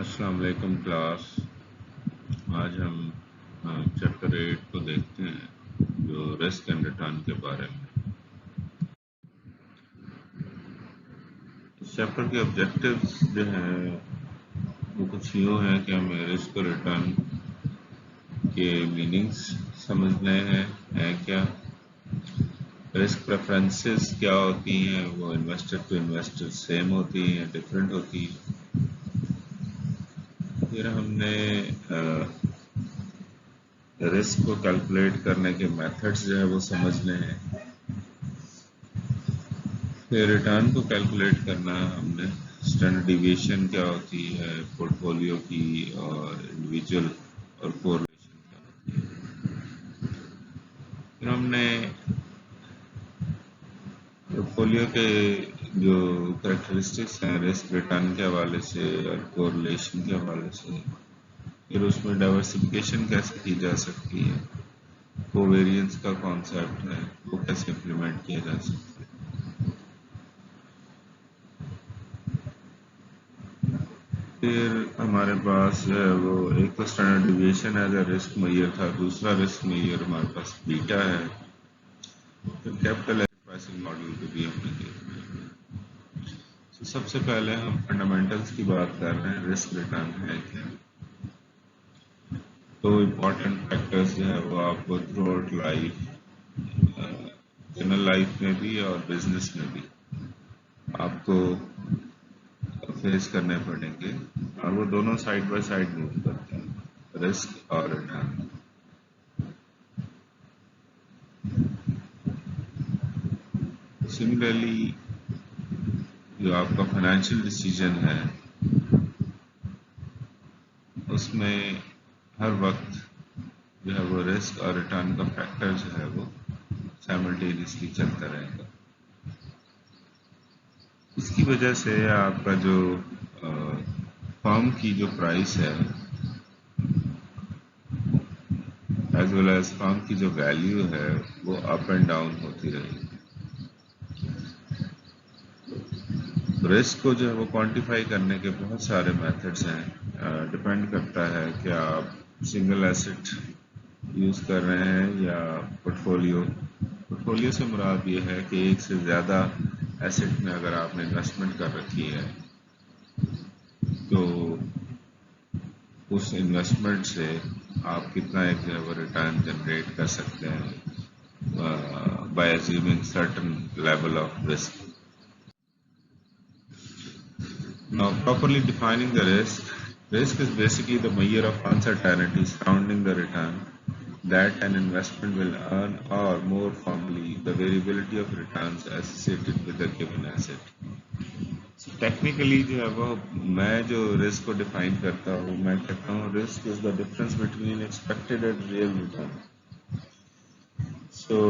السلام علیکم کلاس. آج ہم چیپٹر 8 کو دیکھتے ہیں جو رسک اینڈ ریٹرن کے بارے میں. اس چیپٹر کے آبجیکٹیوز جو ہیں وہ کچھ یوں ہیں کہ ہمیں رسک اور ریٹرن کے میننگز سمجھنے ہیں کیا، رسک پریفرنسز کیا ہوتی ہیں، وہ انویسٹر ٹو انویسٹر سیم ہوتی ہیں ڈفرینٹ ہوتی ہیں. پھر ہم نے رسک کو کیلکولیٹ کرنے کے میتھڈز جو ہے وہ سمجھنے ہیں. پھر ریٹرن کو کیلکولیٹ کرنا ہم نے اسٹینڈرڈ ڈیویشن کیا ہوتی ہے پورٹ فولیو کی اور انڈیویجول اور کورلیشن کیا ہوتی ہے. پھر ہم نے پورٹ فولیو کے جو کریکٹرسٹکس ہیں رسک ریٹرن کے حوالے سے اور کورلیشن کے حوالے سے، پھر اس میں ڈائیورسفیکیشن کیسے کی جا سکتی ہے، کوویریئنس کا کانسیپٹ ہے وہ کیسے امپلیمنٹ کیا جا سکتا ہے. پھر ہمارے پاس جو ہے وہ ایک تو standard deviation as a risk measure تھا، دوسرا رسک میئر ہمارے پاس بیٹا ہے. پھر کیپٹل پرائسنگ ماڈل کو بھی ہم نے دیکھنا ہے. سب سے پہلے ہم فنڈامنٹلس کی بات کر رہے ہیں رسک ریٹرن ہے کیا. تو امپورٹنٹ فیکٹرز جو ہے وہ آپ کو through out life, general life میں بھی اور بزنس میں بھی آپ کو فیس کرنے پڑیں گے، اور وہ دونوں سائڈ بائی سائڈ موو کرتے ہیں، رسک اور ریٹرن. سملرلی جو آپ کا فائنینشیل ڈیسیجن ہے اس میں ہر وقت جو ہے وہ رسک اور ریٹرن کا فیکٹر جو ہے وہ سائملٹینیسلی چلتا رہے گا. اس کی وجہ سے آپ کا جو فارم کی جو پرائس ہے ایز ویل ایز فارم کی جو ویلیو ہے وہ اپ اینڈ ڈاؤن ہوتی رہے گی. رسک کو جو ہے وہ کوانٹیفائی کرنے کے بہت سارے میتھڈس ہیں، ڈپینڈ کرتا ہے کہ آپ سنگل ایسٹ یوز کر رہے ہیں یا پورٹ فولیو. پورٹ فولیو سے مراد یہ ہے کہ ایک سے زیادہ ایسٹ میں اگر آپ نے انویسٹمنٹ کر رکھی ہے تو اس انویسٹمنٹ سے آپ کتنا ایک جو ہے وہ ریٹرن جنریٹ کر سکتے ہیں by assuming certain level of risk. Now, properly defining the risk is basically the measure of uncertainty surrounding the return that an investment will earn, or more formally, the variability of returns associated with a given asset. So, technically جو ہے وہ میں جو risk کو define کرتا ہوں میں کہتا ہوں risk is the difference between expected and real return. So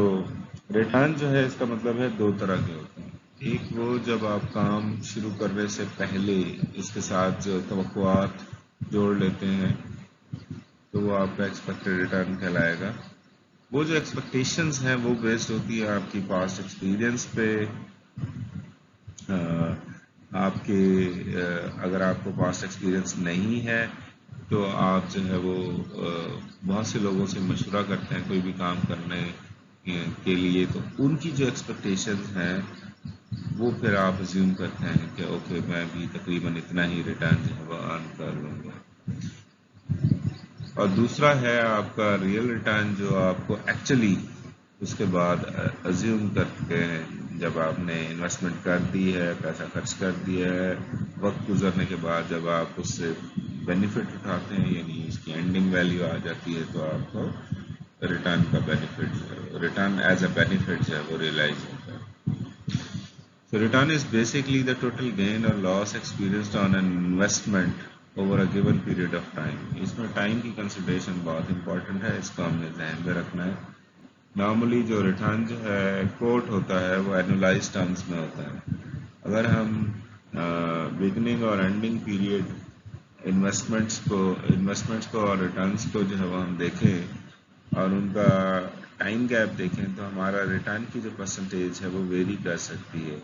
return جو ہے اس کا مطلب ہے دو طرح کے ہوتے ہیں. ایک وہ جب آپ کام شروع کرنے سے پہلے اس کے ساتھ جو توقعات جوڑ لیتے ہیں تو وہ آپ کا ایکسپیکٹڈ ریٹرن کہلائے گا. وہ جو ایکسپیکٹیشنز ہیں وہ بیسڈ ہوتی ہے آپ کی پاسٹ ایکسپیرینس پہ. آپ کے اگر آپ کو پاسٹ ایکسپیرینس نہیں ہے تو آپ جو ہے وہ بہت سے لوگوں سے مشورہ کرتے ہیں کوئی بھی کام کرنے کے لیے، تو ان کی جو ایکسپیکٹیشنز ہیں وہ پھر آپ ازیوم کرتے ہیں کہ اوکے میں بھی تقریباً اتنا ہی ریٹرن جو ہے وہ ارن کر لوں گا. اور دوسرا ہے آپ کا ریئل ریٹرن جو آپ کو ایکچولی اس کے بعد ازیوم کرتے ہیں جب آپ نے انویسٹمنٹ کر دی ہے، پیسہ خرچ کر دیا ہے، وقت گزرنے کے بعد جب آپ اس سے بینیفٹ اٹھاتے ہیں یعنی اس کی اینڈنگ ویلیو آ جاتی ہے تو آپ کو ریٹرن کا benefit, return as a benefit جو ہے وہ ریئلائز ہوتا ہے. So return is basically the total gain or loss experienced on an investment over a given period of time. اس میں ٹائم کی کنسیڈریشن بہت امپورٹنٹ ہے، اس کو ہم نے ذہن میں رکھنا ہے. نارملی جو ریٹرن جو ہے کوٹ ہوتا ہے وہ اینولائز ٹرمز میں ہوتا ہے. اگر ہم بگننگ اور اینڈنگ پیریڈ انویسٹمنٹس کو اور ریٹرنس کو جو ہے وہ ہم دیکھیں اور ان کا ٹائم گیپ دیکھیں تو ہمارا ریٹرن کی جو پرسنٹیج ہے وہ ویری کر سکتی ہے.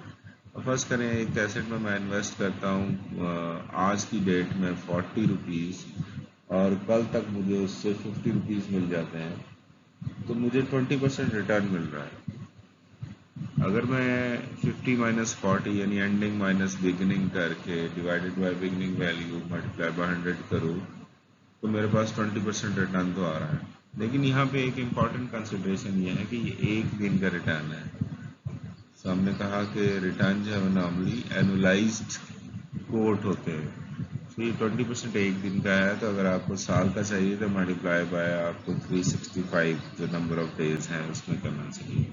فرض کریں ایک ایسٹ میں انویسٹ کرتا ہوں آج کی ڈیٹ میں 40 روپیز اور کل تک مجھے اس سے 50 روپیز مل جاتے ہیں تو مجھے 20% ریٹرن مل رہا ہے. اگر میں 50 مائنس 40 یعنی اینڈنگ مائنس بگننگ کر کے divided by beginning value multiply by 100 کروں تو میرے پاس 20% ریٹرن تو آ رہا ہے. لیکن یہاں پہ ایک امپورٹنٹ کنسیڈریشن یہ ہے کہ یہ ایک دن کا ریٹرن ہے. تو ہم نے کہا کہ ریٹرن جو ہے وہ نارملی اینولائزڈ کوٹ ہوتے ہیں. تو یہ 20% ایک دن کا ہے تو اگر آپ کو سال کا چاہیے تو ملٹیپلائی بائی آپ کو 365 جو نمبر آف ڈیز ہیں اس میں کرنا چاہیے.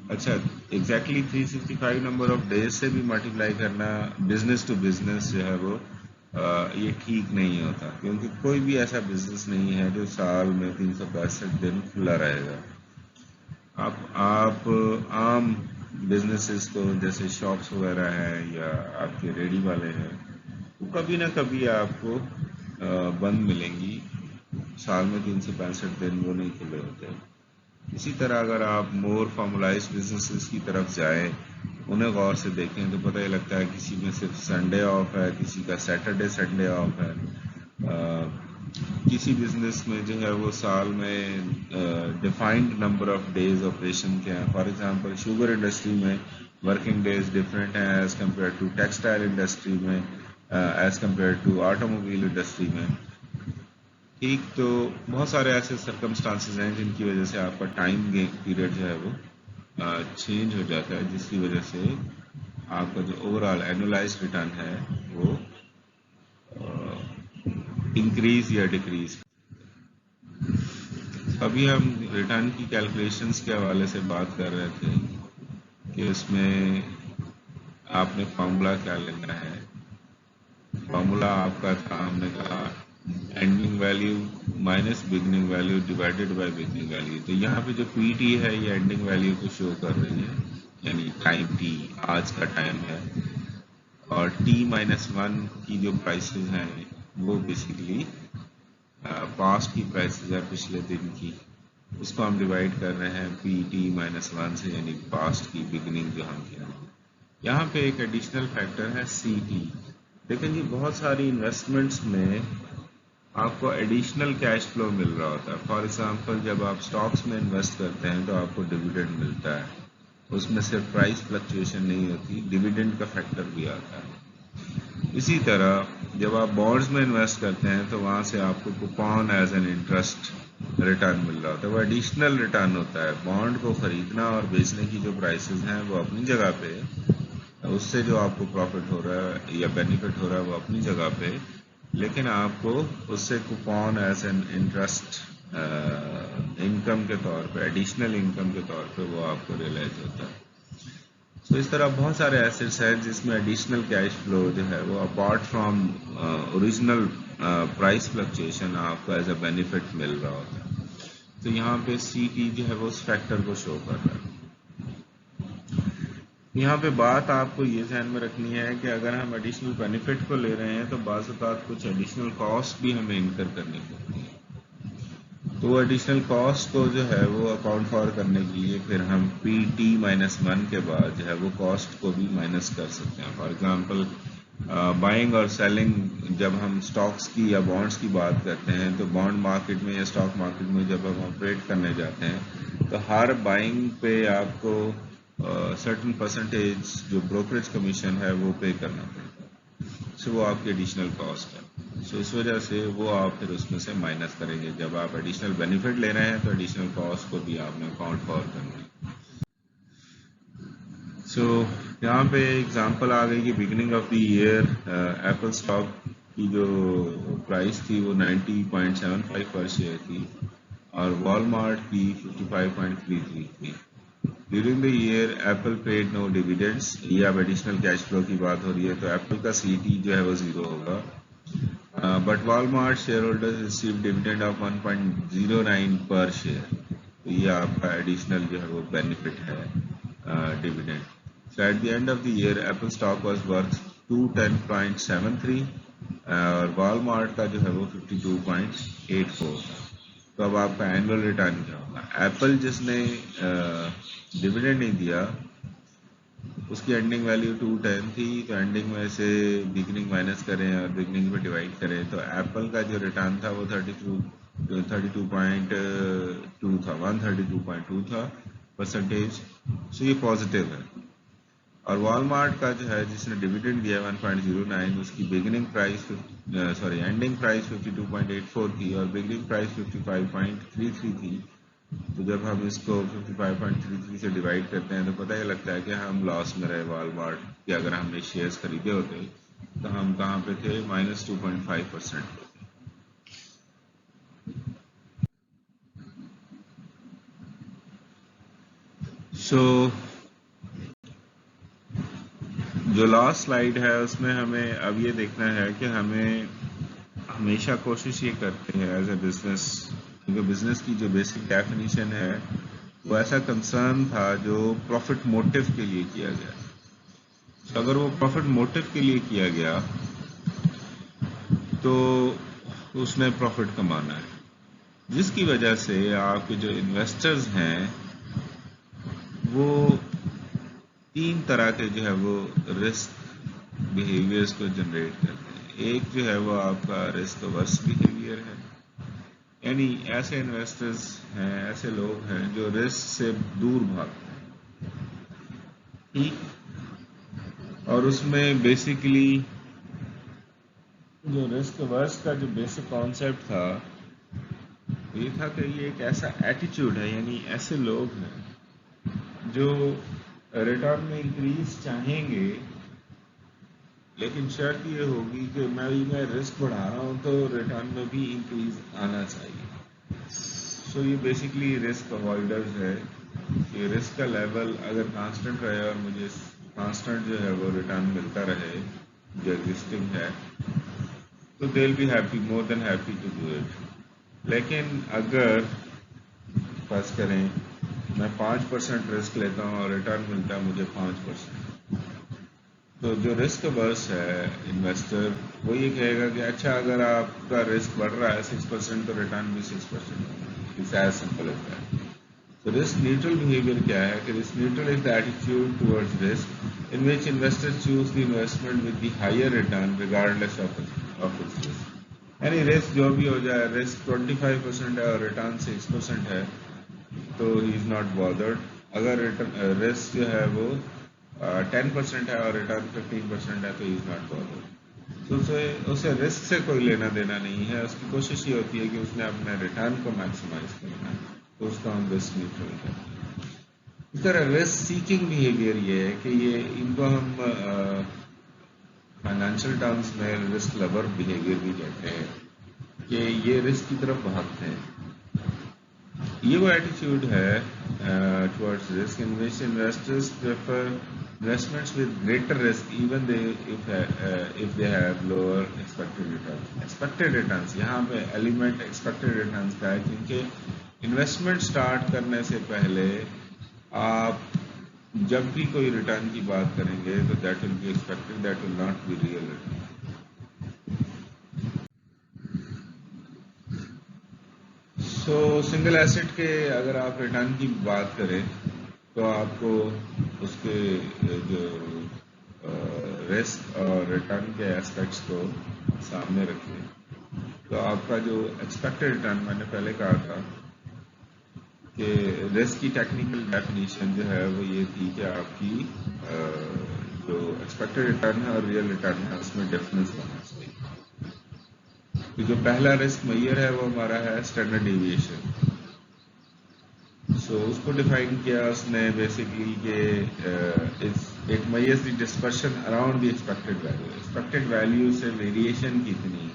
اچھا ایگزیکٹلی 365 نمبر آف ڈیز سے بھی ملٹیپلائی کرنا بزنس ٹو بزنس جو ہے وہ یہ ٹھیک نہیں ہوتا کیونکہ کوئی بھی ایسا بزنس نہیں ہے جو سال میں 365 دن کھلا رہے گا. آپ عام بزنسز کو جیسے شاپس وغیرہ ہیں یا آپ کے ریڈی والے ہیں وہ کبھی نہ کبھی آپ کو بند ملیں گی. سال میں 365 دن وہ نہیں کھلے ہوتے. اسی طرح اگر آپ مور فارملائز بزنسز کی طرف جائیں انہیں غور سے دیکھیں تو پتہ یہ لگتا ہے کسی میں صرف سنڈے آف ہے, کسی کا سیٹرڈے سنڈے آف ہے. کسی بزنس میں جو ہے وہ سال میں defined number of days operation کے ہیں. فار ایگزامپل شوگر انڈسٹری میں ورکنگ ڈیز ڈفرینٹ ہیں as compare to textile industry میں, as compare to automobile industry میں. ٹھیک, تو بہت سارے ایسے سرکمسٹانسز ہیں جن کی وجہ سے آپ کا ٹائم پیریڈ جو ہے وہ چینج ہو جاتا ہے, جس کی وجہ سے آپ کا جو اوور آل اینولائز ریٹرن ہے وہ انکریز یا ڈیکریز. ابھی ہم ریٹرن کی کیلکولیشنز کے حوالے سے بات کر رہے تھے کہ اس میں آپ نے فارمولا کیا لینا ہے. فارمولا آپ کا تھا, ہم نے کہا ending value minus beginning value divided by beginning value. تو یہاں پہ جو پی ٹی ہے یہ اینڈنگ ویلیو کو شو کر رہی ہے, یعنی ٹائم ٹی آج کا ٹائم ہے, اور ٹی مائنس 1 کی جو پرائسز ہیں وہ بیسیکلی پاسٹ کی پرائسز ہے پچھلے دن کی, اس کو ہم ڈیوائڈ کر رہے ہیں پی ٹی مائنس 1 سے, یعنی پاسٹ کی بگننگ جو ہم کہہ رہے ہیں. یہاں پہ ایک ایڈیشنل فیکٹر ہے سی ٹی. لیکن جی بہت ساری انویسٹمنٹس میں آپ کو ایڈیشنل کیش فلو مل رہا ہوتا ہے. فار ایگزامپل جب آپ اسٹاکس میں انویسٹ کرتے ہیں تو آپ کو ڈویڈنڈ ملتا ہے, اس میں صرف پرائس فلکچویشن نہیں ہوتی, ڈویڈنڈ کا فیکٹر بھی آتا ہے. اسی طرح جب آپ بانڈز میں انویسٹ کرتے ہیں تو وہاں سے آپ کو coupon as an interest return مل رہا ہوتا ہے, وہ ایڈیشنل ریٹرن ہوتا ہے. بانڈ کو خریدنا اور بیچنے کی جو پرائسز ہیں وہ اپنی جگہ پہ, اس سے جو آپ کو پروفٹ ہو رہا ہے یا بینیفٹ ہو رہا ہے وہ اپنی جگہ پہ, لیکن آپ کو اس سے coupon as an interest income کے طور پہ, ایڈیشنل انکم کے طور پہ وہ آپ کو ریلائز ہوتا ہے. تو اس طرح بہت سارے ایسٹس ہیں جس میں ایڈیشنل کیش فلو جو ہے وہ apart from original price fluctuation آپ کو ایز اے بینیفٹ مل رہا ہوتا ہے. تو یہاں پہ سی ٹی جو ہے وہ اس فیکٹر کو شو کر رہا ہے. یہاں پہ بات آپ کو یہ ذہن میں رکھنی ہے کہ اگر ہم ایڈیشنل بینیفٹ کو لے رہے ہیں تو بعض اوقات کچھ ایڈیشنل کاسٹ بھی ہمیں انکر کرنی پڑتی ہے. تو وہ ایڈیشنل کاسٹ کو جو ہے وہ اکاؤنٹ فار کرنے کے لیے پھر ہم پی ٹی مائنس 1 کے بعد جو ہے وہ کاسٹ کو بھی مائنس کر سکتے ہیں. فار ایگزامپل بائنگ اور سیلنگ, جب ہم سٹاکس کی یا بانڈس کی بات کرتے ہیں تو بانڈ مارکیٹ میں یا اسٹاک مارکیٹ میں جب ہم آپریٹ کرنے جاتے ہیں تو ہر بائنگ پہ آپ کو سرٹن پرسنٹیج جو بروکریج کمیشن ہے وہ پے کرنا پڑتا ہے. سو وہ آپ کی ایڈیشنل کاسٹ ہے. سو اس وجہ سے وہ آپ پھر اس میں سے مائنس کریں گے. جب آپ ایڈیشنل بینیفٹ لے رہے ہیں تو ایڈیشنل کاسٹ کو بھی آپ نے اکاؤنٹ فار کرنا ہے. سو یہاں پہ ایگزامپل آ گئی کہ beginning of the year Apple stock کی جو پرائس تھی وہ 90.75 پر شیئر تھی اور والمارٹ کی 55.33 تھی. During the year Apple paid no dividends. یہ اب ایڈیشنل کیش فلو کی بات ہو رہی ہے تو ایپل کا سی ٹی جو ہے وہ 0 ہوگا. But Walmart share holder receive dividend of 1.09 per share. تو یہ آپ کا ایڈیشنل جو ہے وہ بینیفٹ ہے dividend. So at the end of the year Apple stock was worth 210.73 اور Walmart کا جو ہے وہ 52.84 تھا. تو اب آپ کا اینول ریٹرن کیا ہوگا؟ ایپل جس نے ڈیویڈنڈ نہیں دیا اس کی اینڈنگ ویلیو 210 تھی، تو اینڈنگ میں سے بگننگ مائنس کریں اور بگننگ پہ ڈیوائڈ کریں تو ایپل کا جو ریٹرن تھا وہ 32.2 تھا، 132.2 تھا پرسنٹیج. سو یہ پازیٹیو ہے. اور والمارٹ کا جو ہے جس نے ڈویڈنڈ دیا 1.09، اس کی بگننگ پرائس اینڈنگ پرائس 52.84 تھی اور بگننگ پرائس 55.33 تھی. تو جب ہم اس کو 55.33 سے ڈیوائڈ کرتے ہیں تو پتہ یہ لگتا ہے کہ ہم لاس میں رہے والمارٹ کہ اگر ہم نے شیئرز خریدے ہوتے تو ہم کہاں پہ تھے -2.5%. سو جو لاسٹ سلائیڈ ہے اس میں ہمیں اب یہ دیکھنا ہے کہ ہمیں ہمیشہ کوشش یہ کرتے ہیں ایز اے بزنس، کیونکہ بزنس کی جو بیسک ڈیفینیشن ہے وہ ایسا کنسرن تھا جو پروفٹ موٹیو کے لیے کیا گیا. تو اگر وہ پروفٹ موٹیو کے لیے کیا گیا تو اس نے پروفٹ کمانا ہے، جس کی وجہ سے آپ کے جو انویسٹرز ہیں وہ 3 طرح کے جو ہے وہ رسک بیہیویئرس کو جنریٹ کرتے ہیں. ایک جو ہے وہ آپ کا رسک ورس بیہیویئر ہے، یعنی ایسے انویسٹرز ہیں، ایسے لوگ ہیں جو رسک سے دور بھاگتے ہیں. ٹھیک، اور اس میں بیسیکلی جو رسک ورس کا جو بیسک کانسیپٹ تھا یہ تھا کہ یہ ایک ایسا ایٹیچیوڈ ہے، یعنی ایسے لوگ ہیں جو ریٹرن میں انکریز چاہیں گے لیکن شرط یہ ہوگی کہ میں رسک بڑھا رہا ہوں تو ریٹرن میں بھی انکریز آنا چاہیے. سو یہ بیسیکلی رسک اوائڈرز ہے کہ رسک کا لیول اگر کانسٹنٹ رہے اور مجھے کانسٹنٹ جو ہے وہ ریٹرن ملتا رہے جو ایگزسٹنگ ہے تو they will be happy, more than happy to do it. لیکن اگر فرض کریں میں 5% رسک لیتا ہوں اور ریٹرن ملتا ہے مجھے 5%، تو جو رسک ورس ہے انویسٹر وہ یہ کہے گا کہ اچھا اگر آپ کا رسک بڑھ رہا ہے 6% تو ریٹرن بھی 6%. It's as simple as that. تو رسک نیوٹرل بیہیویئر کیا ہے کہ risk neutral is the attitude towards risk in which investor choose the investment with the higher return regardless of its risk. یعنی رسک جو بھی ہو جائے، risk 25% ہے اور ریٹرن 6% ہے تو ہی از ناٹ بادرڈ. اگر رسک جو ہے وہ 10% ہے اور ریٹرن 15% ہے تو ہی از ناٹ بادرڈ. تو اسے رسک سے کوئی لینا دینا نہیں ہے، اس کی کوشش یہ ہوتی ہے کہ اس نے اپنے ریٹرن کو میکسیمائز کرنا ہے، تو اس کا ہم رسک نیوٹرل کرتے ہیں. اس طرح رسک سیکنگ بیہیویئر یہ ہے کہ یہ ان کو ہم فائنینشیل ٹرمز میں رسک لور بیہیویئر بھی کہتے ہیں کہ یہ رسک کی طرف بھاگتے ہیں. یہ وہ ایٹیٹیوڈ ہے towards risk in which investors prefer investments with greater risk even if they have lower expected returns. Expected returns یہاں پہ ایلیمنٹ expected returns کا ہے کیونکہ انویسٹمنٹ سٹارٹ کرنے سے پہلے آپ جب بھی کوئی ریٹرن کی بات کریں گے تو that will be expected, that will not be real return. So single asset کے اگر آپ ریٹرن کی بات کریں تو آپ کو اس کے جو رسک اور ریٹرن کے ایسپیکٹس کو سامنے رکھیں تو آپ کا جو ایکسپیکٹڈ ریٹرن، میں نے پہلے کہا تھا کہ رسک کی ٹیکنیکل ڈیفینیشن جو ہے وہ یہ تھی کہ آپ کی جو ایکسپیکٹڈ ریٹرن ہے اور ریئل ریٹرن ہے اس میں ڈفرینس ہونا چاہیے. کہ جو پہلا رسک میئر ہے وہ ہمارا ہے اسٹینڈرڈ ڈیویشن. سو اس کو ڈیفائن کیا اس نے بیسکلی کہ ایک measures the dispersion around the expected value. Expected value سے ویریشن کتنی،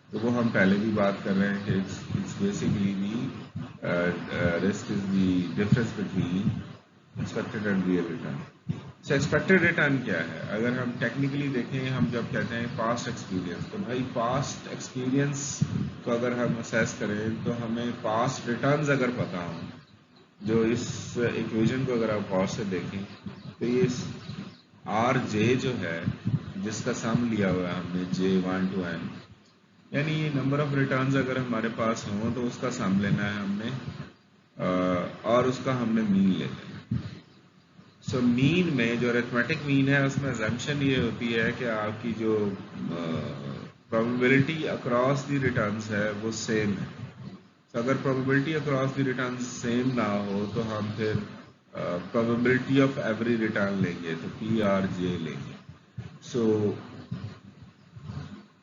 تو وہ ہم پہلے بھی بات کر رہے ہیں کہ it's basically the risk is the difference between expected and real return. So expected return کیا ہے؟ اگر ہم ٹیکنیکلی دیکھیں، ہم جب کہتے ہیں پاسٹ ایکسپیرینس، تو بھائی پاسٹ ایکسپیرینس کو اگر ہم اسیس کریں تو ہمیں پاسٹ ریٹرنز اگر پتہ ہوں، جو اس ایکویژن کو اگر آپ غور سے دیکھیں تو یہ آر جے جو ہے جس کا سم لیا ہوا ہے ہم نے J1 to n، یعنی یہ نمبر آف ریٹرنز اگر ہمارے پاس ہوں تو اس کا سم لینا ہے ہم نے اور اس کا ہم نے مین لینا ہے. سو مین میں جو ارتھمیٹک مین ہے اس میں assumption یہ ہوتی ہے کہ آپ کی جو probability across دی ریٹرنس ہے وہ سیم ہے. So اگر probability across دی ریٹرنس سیم نہ ہو تو ہم پھر probability of every return لیں گے, تو پی آر جے لیں گے. سو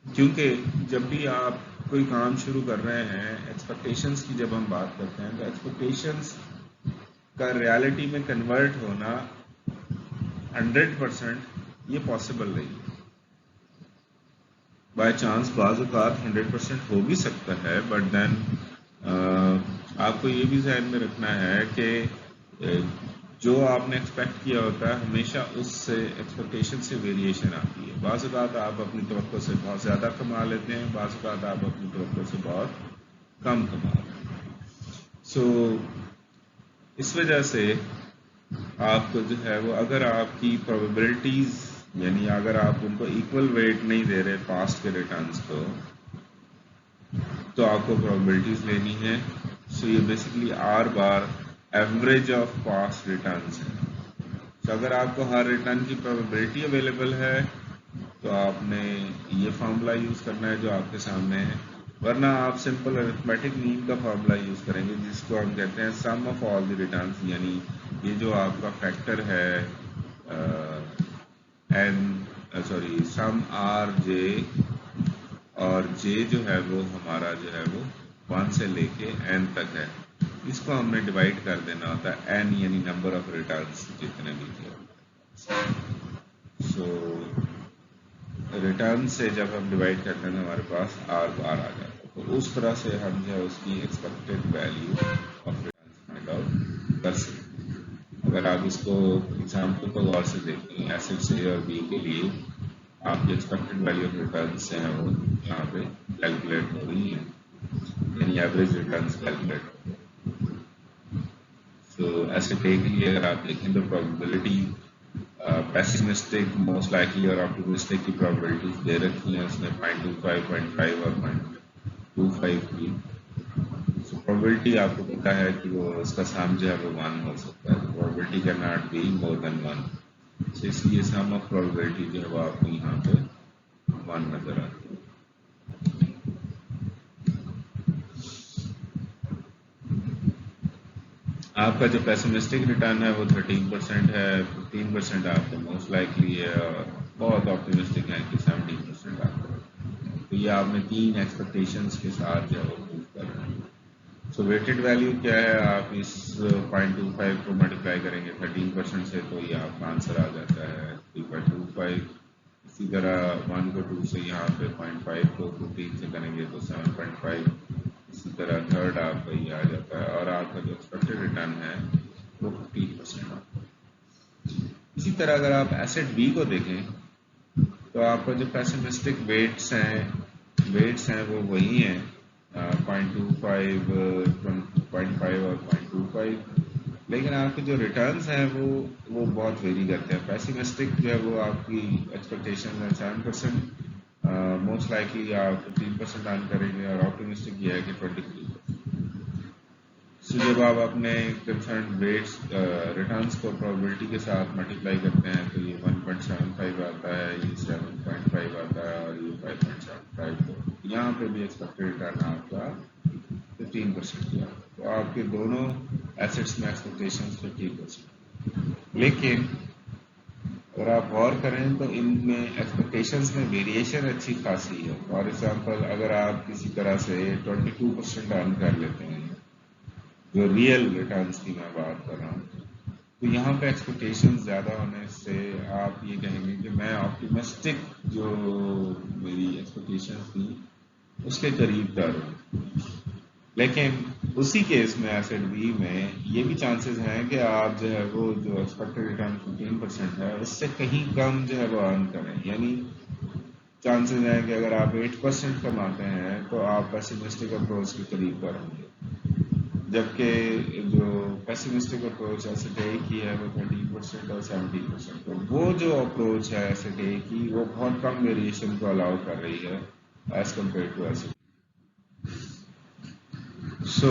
کیونکہ جب بھی آپ کوئی کام شروع کر رہے ہیں, ایکسپیکٹیشنس کی جب ہم بات کرتے ہیں تو ایکسپیکٹیشنس کا ریالٹی میں کنورٹ ہونا 100% یہ پاسبل نہیں ہے. بائی چانس بعض اوقات 100% ہو بھی سکتا ہے, بٹ دین آپ کو یہ بھی ذہن میں رکھنا ہے کہ جو آپ نے ایکسپیکٹ کیا ہوتا ہے ہمیشہ اس سے ایکسپیکٹیشن سے ویریشن آتی ہے. بعض اوقات آپ اپنی توقع سے بہت زیادہ کما لیتے ہیں, بعض اوقات آپ اپنی توقع سے بہت کم کما لیتے ہیں. سو اس وجہ سے آپ کو جو ہے وہ اگر آپ کی پروبیبلٹیز یعنی اگر آپ ان کو ایکول ویٹ نہیں دے رہے پاسٹ کے ریٹرنز کو, تو آپ کو پروبیبلٹیز لینی ہے. سو یہ basically R bar average of past returns ہے. تو اگر آپ کو ہر ریٹرن کی پروبیبلٹی اویلیبل ہے تو آپ نے یہ فارمولا یوز کرنا ہے جو آپ کے سامنے ہے, ورنہ آپ سمپل ارتھمیٹک مین کا فارمولا یوز کریں گے جس کو ہم کہتے ہیں سم آف آل دی ریٹرنز. یعنی یہ جو آپ کا فیکٹر ہے سم آر جے, اور جے جو ہے وہ ہمارا جو ہے وہ 1 سے لے کے n تک ہے, اس کو ہم نے ڈیوائڈ کر دینا ہوتا ہے n یعنی نمبر آف ریٹرنس جتنے بھی تھے. سو ریٹرن سے جب ہم ڈیوائڈ کرتے ہیں ہمارے پاس آر بار آ جاتا ہے, تو اس طرح سے ہم جو ہے اس کی expected value of returns find out کر سکتے ہیں. اگر آپ اس کو ایگزامپل کو غور سے دیکھیں, ایسٹ اے اور بی کے لیے آپ کی ایکسپیکٹڈ ویلیو آف ریٹرنس ہیں وہ یہاں پہ کیلکولیٹ ہو رہی ہیں, یعنی ایوریج ریٹرنس کیلکولیٹ ہو رہی ہیں. سو ایسٹ اے کے لیے اگر آپ دیکھیں تو پروبیبلٹی پیسیمسٹک, موسٹ لائکلی اور آپٹیمسٹک کی پروبیبلٹیز دے رکھی ہیں اس نے 0.25, 0.5 اور 0.25 کی. سو پروبیبلٹی آپ کو پتا ہے کہ وہ اس کا سم جو ہے وہ 1 ہو سکتا ہے. Probability can not be more than 1. So اس لیے سم آف پروبیبلٹی جو ہے وہ آپ کو یہاں پہ 1 نظر آتی ہے. آپ کا جو پیسمسٹک ریٹرن ہے وہ 13% ہے, 15% آپ کا موسٹ لائکلی ہے, اور بہت آپٹیمسٹک ہے کہ 17% آپ کا. تو یہ آپ نے 3 ایکسپیکٹیشنس کے ساتھ جو ہے وہ پروف کر رہے ہیں. سو ویٹڈ ویلیو کیا ہے, آپ اس 0.25 کو ملٹیپلائی کریں گے 13% سے تو یہ آپ کا آنسر آ جاتا ہے 3.25. اسی طرح 1 کو 2 سے یہاں پہ 0.5 کو 15 سے کریں گے تو 7.5. اسی طرح تھرڈ آپ کا یہ آ جاتا ہے, اور آپ کا جو ایکسپیکٹڈ ریٹرن ہے وہ 15% آتا ہے. اسی طرح اگر آپ ایسٹ بی کو دیکھیں تو آپ کا جو پیسمسٹک ویٹس ہیں وہ وہی ہیں 0.25, 0.5 اور 0.25, لیکن آپ کے جو ریٹرنس ہیں وہ بہت ویری کرتے ہیں. پیسمسٹک جو ہے وہ آپ کی ایکسپیکٹیشن ہے 7%, موسٹ لائکلی آپ 15% ارن کریں گے, اور آپٹیمسٹک یہ ہے کہ 23%. سو جب آپ اپنے کنسرن ویٹس ریٹرنس کو پروبیبلٹی کے ساتھ ملٹیپلائی کرتے ہیں تو یہ 1.75 آتا ہے, یہ 7.5 آتا ہے, اور یہ 5.75. تو یہاں پہ بھی ایکسپیکٹڈ ریٹرن آپ کا 15% کیا. تو آپ کے دونوں ایسٹس میں ایکسپیکٹیشن 15%. لیکن اگر آپ غور کریں تو ان میں ایکسپیکٹیشنس میں ویریشن اچھی خاصی ہے. فار ایگزامپل اگر آپ کسی طرح سے 22% ارن کر لیتے ہیں, جو ریئل ریٹرنس کی میں بات کر رہا ہوں, تو یہاں پہ ایکسپیکٹیشن زیادہ ہونے سے آپ یہ کہیں گے کہ میں آپٹیمسٹک جو میری ایکسپیکٹیشن تھی اس کے قریب تر ہوں. لیکن اسی کیس میں ایسٹ بی میں یہ بھی چانسز ہیں کہ آپ جو ہے وہ جو ایکسپیکٹڈ ریٹرن 15% ہے اس سے کہیں کم جو ہے وہ ارن کریں. یعنی چانسز ہیں کہ اگر آپ 8% کماتے ہیں تو آپ پیسمسٹک اپروچ کے قریب پر ہوں گے, جبکہ جو پیسمسٹک اپروچ ایسٹ اے کی ہے وہ 13% اور 17%. تو وہ جو اپروچ ہے ایسٹ اے کی وہ بہت کم ویریشن کو الاؤ کر رہی ہے as compare to asset. So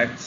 x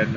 n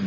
n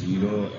0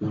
2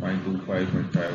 0.25, 0.5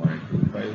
0.25।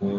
4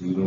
0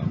1।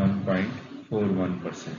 1.41%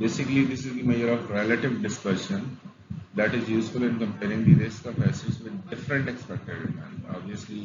Basically, this is the measure of relative dispersion that is useful in comparing the risk of assets with different expected returns. Obviously,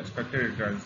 expected returns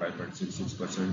5.66%।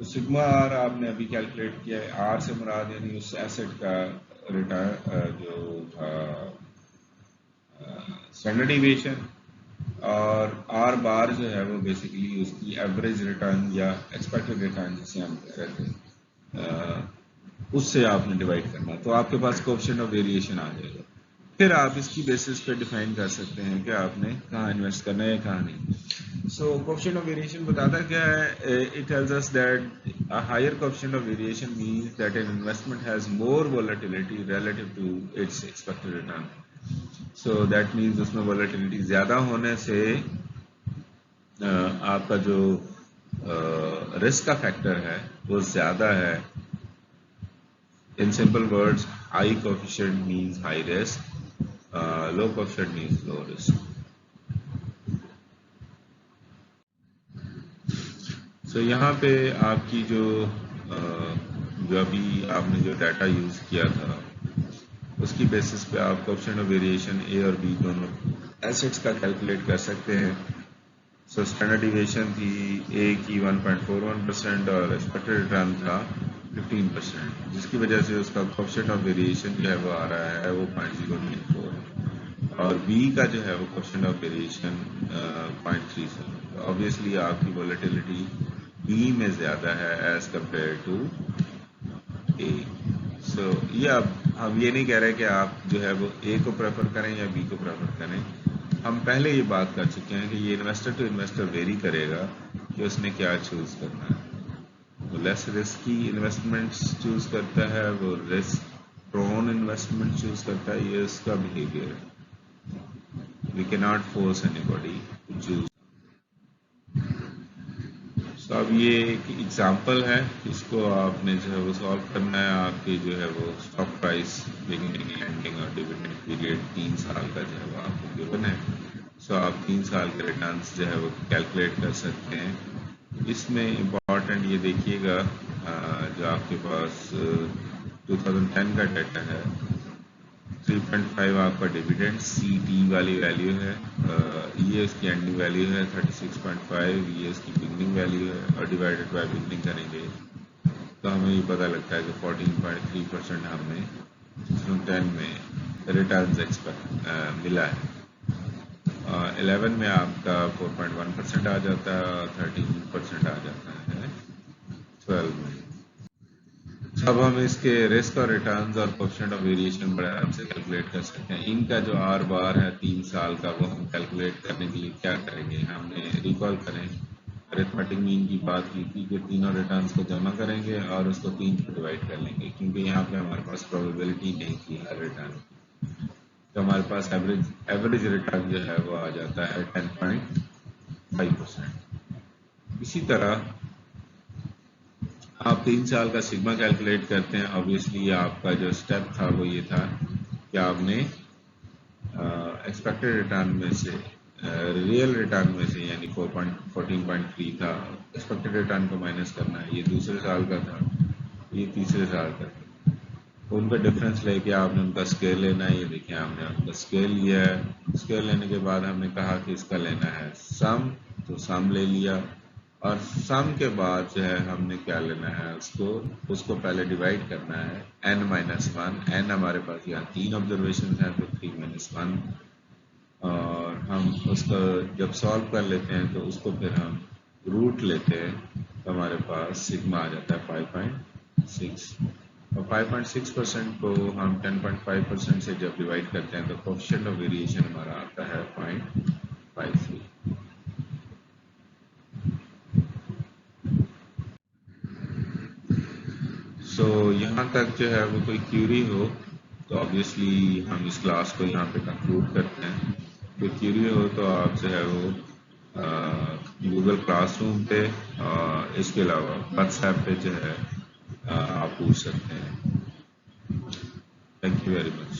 تو sigma are آپ نے ابھی calculate کیا ہے، are سے مراد یعنی اس asset کا return جو تھا اسٹینڈرڈ ایویشن، اور آر بار جو ہے وہ بیسیکلی اس کی ایوریج ریٹرن یا ایکسپیکٹڈ ریٹرن جسے ہم کہہ رہے تھے، اس سے آپ نے ڈیوائڈ کرنا، تو آپ کے پاس کوفیشینٹ آف ویریشن آ جائے گا. پھر آپ اس کی بیسس پہ ڈیفائن کر سکتے ہیں کہ آپ نے کہاں انویسٹ کرنا ہے کہاں نہیں. سو کوفیشینٹ آف ویریشن بتاتا کیا ہے؟ It tells us that a higher coefficient of variation means that an investment has more volatility relative to its expected return. So that means اس میں volatility زیادہ ہونے سے آپ کا جو رسک کا فیکٹر ہے وہ زیادہ ہے. In simple words, high coefficient means high risk, low coefficient means low risk. So یہاں پہ آپ کی جو ابھی آپ نے جو ڈیٹا یوز کیا تھا اس کی بیسس پہ آپ کوفیشینٹ آف ویریشن اے اور بی دونوں ایسٹس کا کیلکولیٹ کر سکتے ہیں. سو اسٹینڈرڈ ایویشن تھی اے کی 1.41% اور ایکسپیکٹڈ ریٹرن تھا 15%، جس کی وجہ سے اس کا کوفیشینٹ آف ویریشن جو ہے وہ آ رہا ہے وہ 0.094، اور بی کا جو ہے وہ کوفیشینٹ آف ویریشن 0.37. آبویسلی آپ کی ولیٹیلٹی بی میں زیادہ ہے ایز کمپیئر ٹو اے. سو یہ اب ہم یہ نہیں کہہ رہے کہ آپ جو ہے وہ اے کو پریفر کریں یا بی کو پریفر کریں. ہم پہلے یہ بات کر چکے ہیں کہ یہ انویسٹر ٹو انویسٹر ویری کرے گا کہ اس نے کیا چوز کرنا ہے. وہ لیس رسکی انویسٹمنٹس چوز کرتا ہے، وہ رسک پرون انویسٹمنٹ چوز کرتا ہے، یہ اس کا بیہیویئر ہے. We can not force anybody to choose. تو اب یہ ایک ایگزامپل ہے، اس کو آپ نے جو ہے وہ سالو کرنا ہے. آپ کی جو ہے وہ اسٹاک پرائس بگننگ اینڈنگ اور ڈیویڈنڈ پیریڈ 3 سال کا جو ہے وہ آپ کو گیون ہے. سو آپ 3 سال کے ریٹرنس جو ہے وہ کیلکولیٹ کر سکتے ہیں. اس میں امپورٹنٹ یہ دیکھیے گا جو آپ کے پاس 2010 کا ڈیٹا ہے، 3.5 آپ کا ڈیویڈنڈ سی ٹی والی ویلیو ہے، یہ اس کی اینڈنگ ویلیو ہے 36.5، یہ اس کی بگننگ ویلیو ہے، اور ڈیوائڈیڈ بائی بگننگ کریں گے تو ہمیں یہ پتہ لگتا ہے کہ 14.3% ہم نے 2010 میں ریٹرنز ایکسپیکٹ ملا ہے. 11 میں آپ کا 4.1% آ جاتا ہے، اور 13% آ جاتا ہے 12 میں. اب ہم اس کے رسک اور ریٹرنز اور کوفیشینٹ آف ویریشن بڑے آرام سے کیلکولیٹ کر سکتے ہیں. ان کا جو آر بار ہے 3 سال کا، وہ ہم کیلکولیٹ کرنے کے لیے کیا کریں گے؟ ہم نے ریکال کریں ارتھمیٹک مین کی بات کی تھی کہ تینوں ریٹرنز کو جمع کریں گے اور اس کو 3 سے ڈیوائڈ کر لیں گے، کیونکہ یہاں پہ ہمارے پاس پروبیبلٹی نہیں تھی ہر ریٹرن، تو ہمارے پاس ایوریج ریٹرن جو ہے وہ آ جاتا ہے 10.5%. اسی طرح آپ 3 سال کا سگما کیلکولیٹ کرتے ہیں. آبویسلی آپ کا جو اسٹیپ تھا وہ یہ تھا کہ آپ نے ایکسپیکٹڈ ریٹرن میں سے ریئل ریٹرن میں سے یعنی 14.3 تھا، ایکسپیکٹڈ ریٹرن کو مائنس کرنا ہے. یہ دوسرے سال کا تھا، یہ تیسرے سال کا تھا. ان کا ڈفرینس لے کے آپ نے ان کا اسکیل لینا ہے. یہ دیکھیں ہم نے ان کا اسکیل لیا ہے. اسکیل لینے کے بعد ہم نے کہا کہ اس کا لینا ہے سم، تو سم لے لیا، اور سم کے بعد جو ہے ہم نے کیا لینا ہے، اس کو پہلے ڈیوائڈ کرنا ہے n-1. n ہمارے پاس یہاں 3 آبزرویشن ہیں تو 3-1، اور ہم اس کو جب سالو کر لیتے ہیں تو اس کو پھر ہم روٹ لیتے ہیں تو ہمارے پاس سگما آ جاتا ہے 5.6، اور 5.6% کو ہم 10.5% سے جب ڈیوائڈ کرتے ہیں تو کوفیشینٹ آف ویریشن ہمارا آتا ہے 0.53. سو یہاں تک جو ہے وہ کوئی کیوری ہو تو آبویسلی ہم اس کلاس کو یہاں پہ کنکلوڈ کرتے ہیں. کوئی کیوری ہو تو آپ جو ہے وہ گوگل کلاس روم پہ، اس کے علاوہ واٹس ایپ پہ جو ہے آپ پوچھ سکتے ہیں. Thank you very much.